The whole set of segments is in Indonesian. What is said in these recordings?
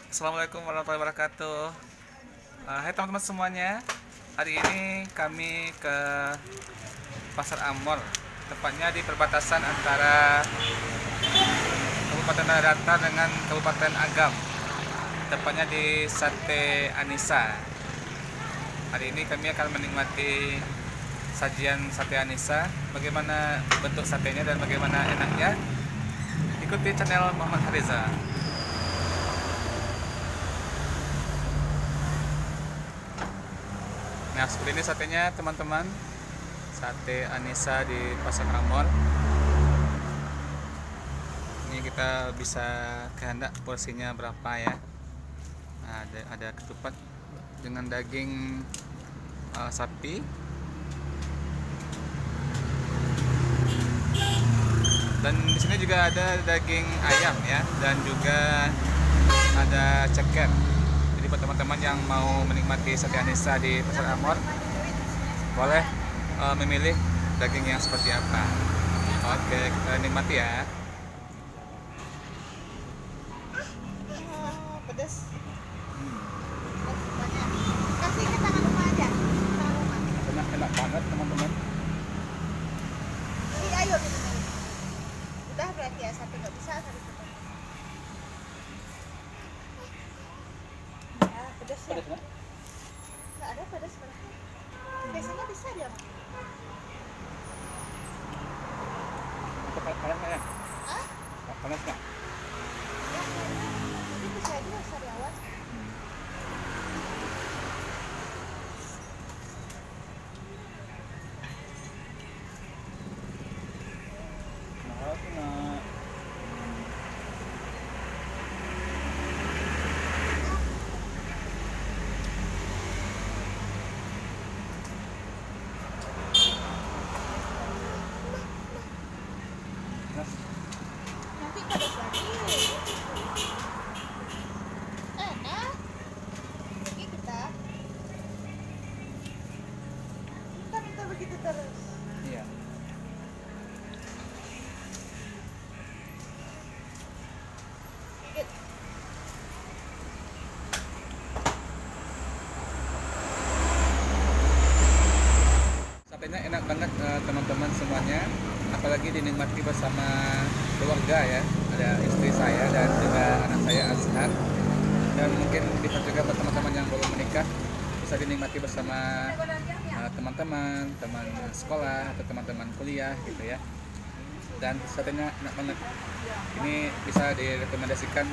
Assalamualaikum warahmatullahi wabarakatuh. Hai teman-teman semuanya. Hari ini kami ke Pasar Amor, tepatnya di perbatasan antara Kabupaten Tanah Datar dengan Kabupaten Agam, tepatnya di Sate Anissa. Hari ini kami akan menikmati sajian Sate Anissa. Bagaimana bentuk satenya dan bagaimana enaknya, ikuti channel Muhammad Hariza. Nah, seperti ini satenya teman-teman. Sate Anissa di Pasar Amor. Ini kita bisa kehendak porsinya berapa ya. Nah, ada ketupat dengan daging sapi. Dan di sini juga ada daging ayam ya, dan juga ada ceker. Jadi buat teman-teman yang mau menikmati Sate Anissa di Pasar Amor, boleh memilih daging yang seperti apa. Oke, kita nikmati ya. Pedas. Kasih ke tangan rumah aja. Tangan rumah. Enak banget teman-teman. Ini ayo gitu. Udah berarti ya satu nggak bisa satu tutup. Ya, pedas ya. Pedas nggak? Nggak ada pedas berarti. Biasanya bisa dia. Panas nggak ya? Hah? Panas nggak? Ya, ini bisa aja sariawan. Mahal sih nak. Mas, Nanti pedas lagi. Enak. Pergi kita. Kita minta begitu terus. iya. Gigit. Satenya enak banget teman-teman semuanya, apalagi dinikmati bersama keluarga ya. Ada istri saya dan juga anak saya Azhar, dan mungkin bisa juga buat teman-teman yang baru menikah, bisa dinikmati bersama teman-teman, teman sekolah atau teman-teman kuliah gitu ya. Dan satenya enak banget. Ini bisa direkomendasikan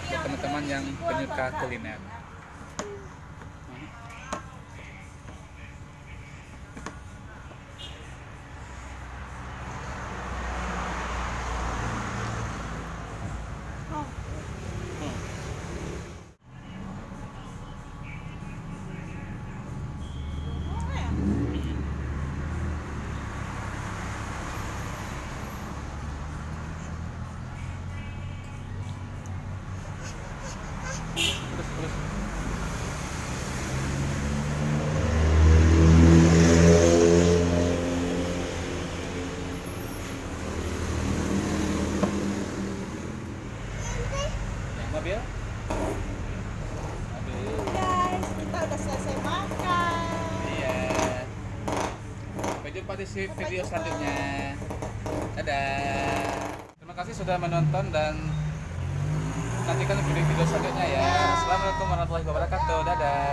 buat teman-teman yang penyuka kuliner. Terus yang mobil Guys, kita udah selesai makan. iya. Sampai jumpa di video selanjutnya. Dadah. Terima kasih sudah menonton dan nantikan video-video selanjutnya ya. Assalamualaikum warahmatullahi wabarakatuh. Dadah.